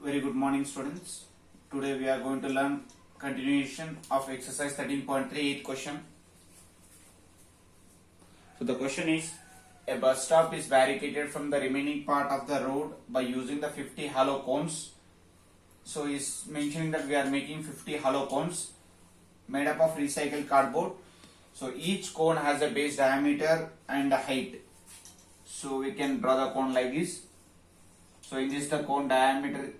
Very good morning, students. Today we are going to learn continuation of exercise 13.38 question. So the question is, a bus stop is barricaded from the remaining part of the road by using the 50 hollow cones. So is mentioning that we are making 50 hollow cones made up of recycled cardboard. So each cone has a base diameter and a height. So we can draw the cone like this. So in this the cone diameter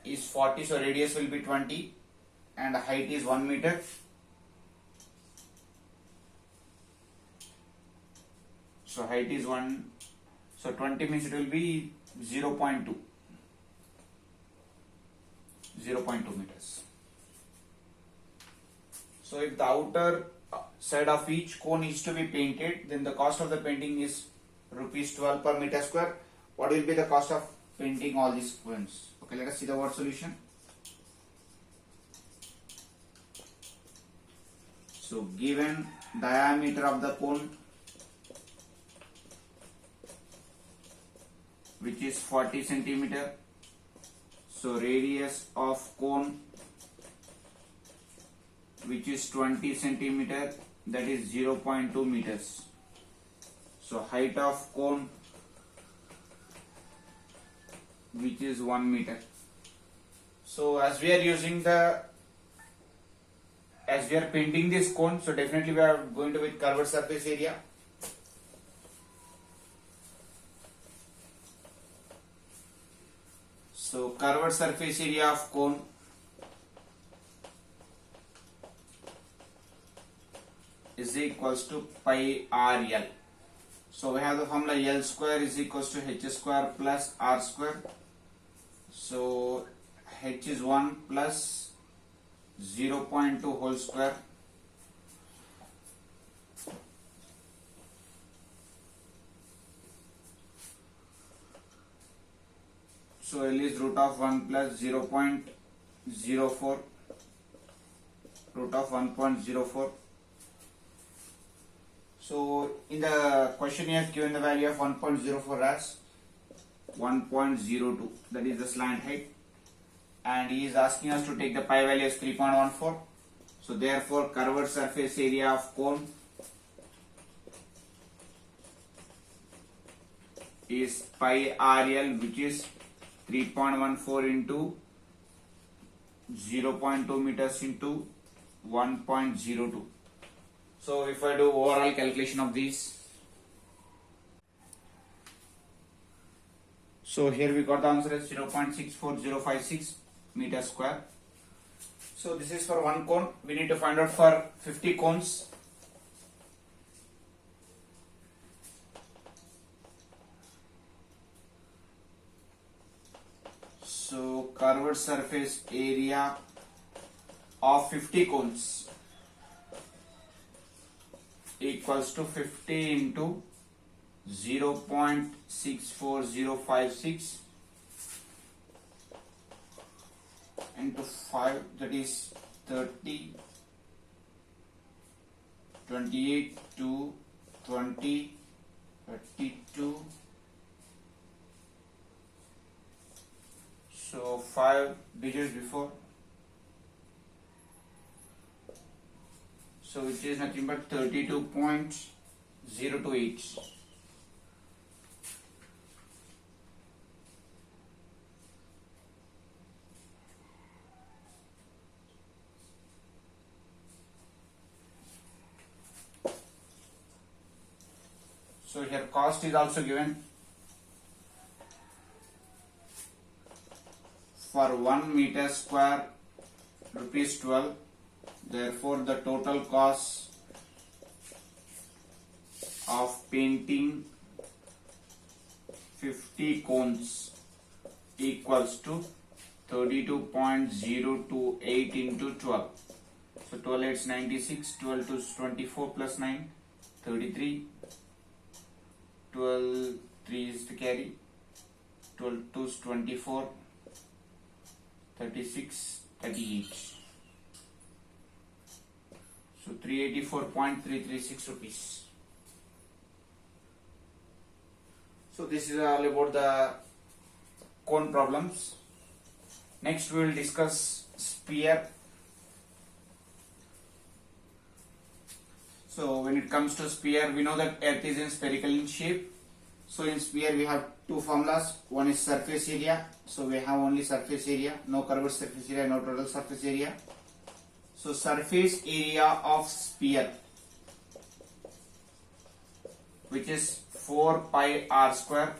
is 40, so radius will be 20 and height is 1 meter. So height is 1, so 20 means it will be 0.2 meters. So if the outer side of each cone is to be painted, then the cost of the painting is rupees 12 per meter square. What will be the cost of painting all these cones? Okay, let us see the word solution. So given diameter of the cone, which is 40 centimeter, so radius of cone, which is 20 centimeter, that is 0.2 meters. So height of cone, which is 1 meter. So as we are painting this cone, so definitely we are going to with curved surface area. So curved surface area of cone is equals to pi RL. So we have the formula L square is equals to H square plus R square. So H is 1 plus 0.2 whole square. So L is root of 1 plus 0.04, root of 1.04. So in the question he has given the value of 1.04 as 1.02, that is the slant height, and he is asking us to take the pi value as 3.14. So therefore curved surface area of cone is pi RL, which is 3.14 into 0.2 meters into 1.02. So if I do overall calculation of these, so here we got the answer as 0.64056 meter square. So this is for one cone. We need to find out for 50 cones. So curved surface area of 50 cones equals to 50 into 0.64056 into 5, that is 30, 28 to 20, 32. So 5 digits before. So which is nothing but 32.028. So here cost is also given. For 1 meter square, rupees 12. Therefore the total cost of painting 50 cones equals to 32.028 into 12. So 12 8 is 96, 12 2 is 24 plus 9, 33, 12 3 is to carry, 12 2 is 24, 36, 38. So 384.336 rupees. So this is all about the cone problems. Next we will discuss sphere. So when it comes to sphere, we know that Earth is in spherical in shape. So in sphere we have two formulas. One is surface area. So we have only surface area, no curved surface area, no total surface area. So surface area of sphere, which is 4 pi r square.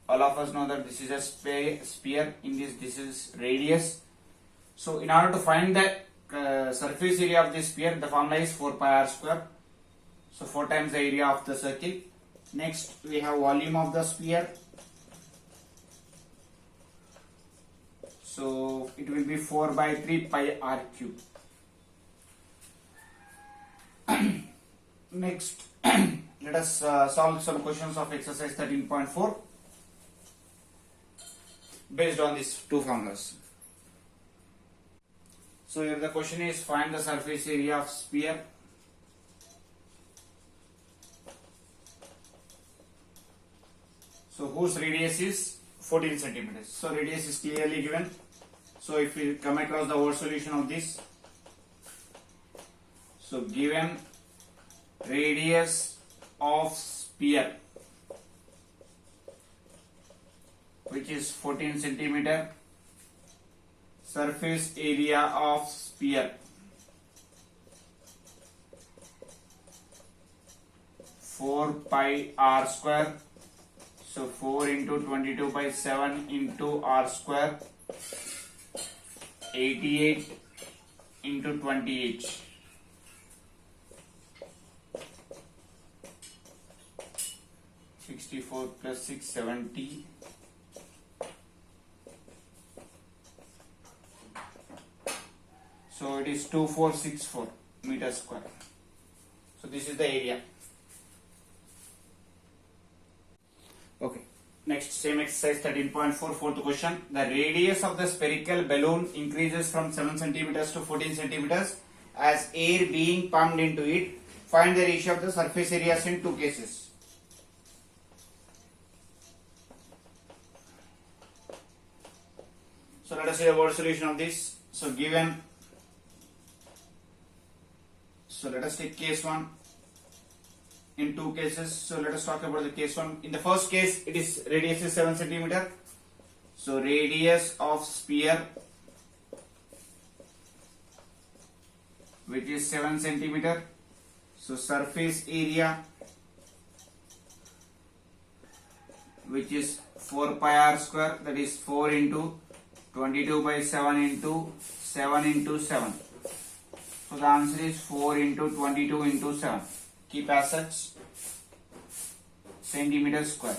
All of us know that this is a sphere. In this is radius. So in order to find the surface area of this sphere, the formula is 4 pi r square. So 4 times the area of the circle. Next we have volume of the sphere. So it will be 4 by 3 pi r cube. Next let us solve some questions of exercise 13.4 based on these two formulas. So here the question is, find the surface area of sphere. So whose radius is 14 centimeters. So radius is clearly given. So if we come across the whole solution of this, so given radius of sphere, which is 14 centimeter, surface area of sphere, 4 pi r square. So 4 into 22 by 7 into r square, 88 into 28. Plus 6, 70. So it is 2464 meters square. So this is the area. Okay. Next, same exercise 13.4, fourth question. The radius of the spherical balloon increases from 7 centimeters to 14 centimeters as air being pumped into it. Find the ratio of the surface areas in two cases. So let us see the word solution of this. So given, so let us take case 1 in two cases. So let us talk about the case 1. In the first case, it is radius is 7 centimeter. So radius of sphere, which is 7 centimeter. So surface area, which is 4 pi r square, that is 4 into 22 by 7 into 7 into 7. So the answer is 4 into 22 into 7. Keep as such, centimeter square.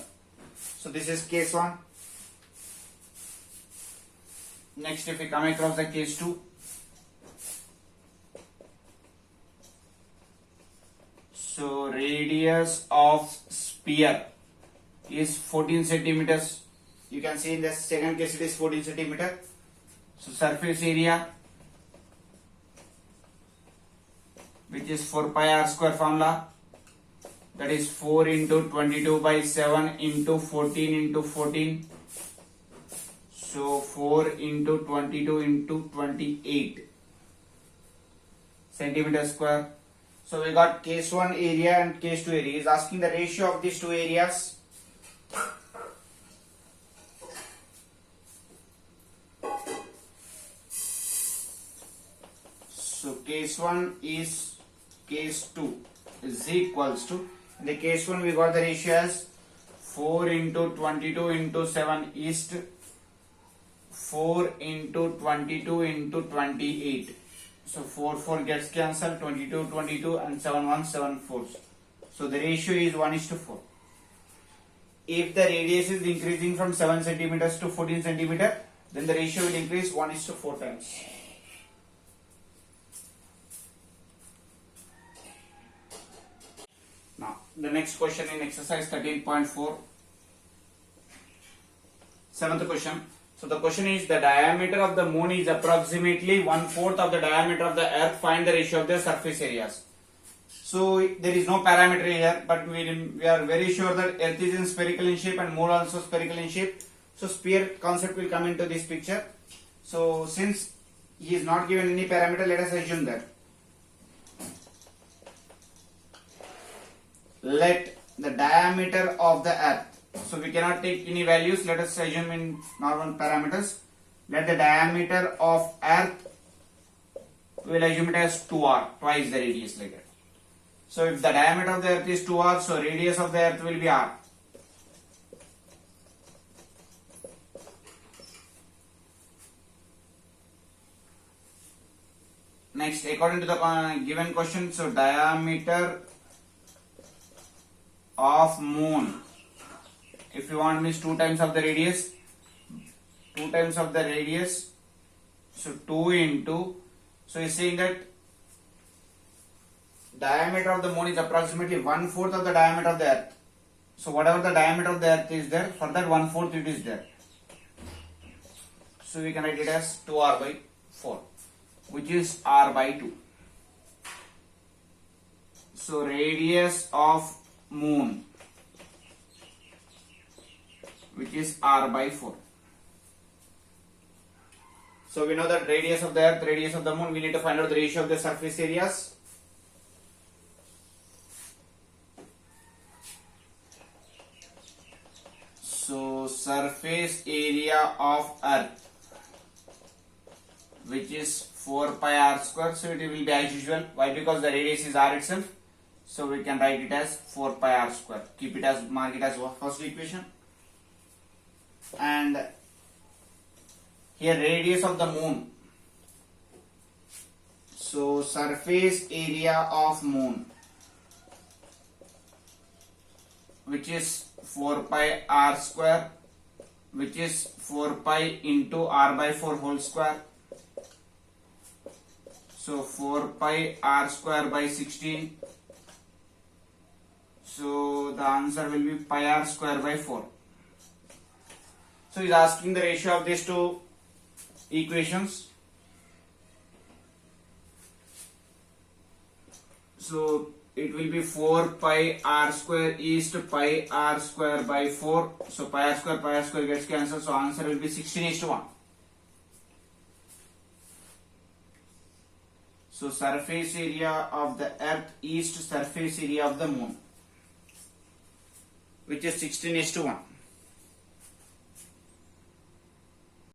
So this is case 1. Next, if we come across the case 2. So radius of sphere is 14 centimeters. You can see in the second case it is 14 centimeter. So surface area, which is 4 pi r square formula, that is 4 into 22 by 7 into 14 into 14. So 4 into 22 into 28 centimeter square. So we got case 1 area and case 2 area. Is asking the ratio of these two areas. So case 1 is case 2 is equals to, in the case 1 we got the ratio as 4 into 22 into 7 is 4 into 22 into 28. So 4 gets cancelled, 22 and 7 4. So the ratio is 1:4. If the radius is increasing from 7 centimeters to 14 centimeter, then the ratio will increase 1:4 times. Now the next question in exercise 13.4, seventh question. So the question is, the diameter of the moon is approximately 1/4 of the diameter of the earth. Find the ratio of the surface areas. So there is no parameter here, but we are very sure that earth is in spherical in shape and moon also spherical in shape. So sphere concept will come into this picture. So since he is not given any parameter, let us assume that let the diameter of the earth, so we cannot take any values, let us assume in normal parameters, let the diameter of earth, we will assume it as 2r, twice the radius, like that. So if the diameter of the earth is 2r, so radius of the earth will be r. Next, according to the given question, so diameter of moon, if you want, means 2 times of the radius, 2 times of the radius, so 2 into, so is saying that diameter of the moon is approximately 1/4 of the diameter of the earth. So whatever the diameter of the earth is there, for that 1/4 it is there. So we can write it as 2r by 4, which is r by 2. So radius of moon, which is r by 4. So we know that radius of the earth, radius of the moon, we need to find out the ratio of the surface areas. So surface area of earth, which is 4 pi r square, so it will be as usual. Why? Because the radius is r itself, so we can write it as 4 pi r square. Keep it as, mark it as first equation. And here radius of the moon, so surface area of moon, which is 4 pi r square, which is 4 pi into r by 4 whole square. So 4 pi r square by 16. So the answer will be pi r square by 4. So he is asking the ratio of these two equations. So it will be 4 pi r square is to pi r square by 4. So pi r square gets cancelled. So answer will be 16:1. So surface area of the earth is to surface area of the moon, which is 16:1.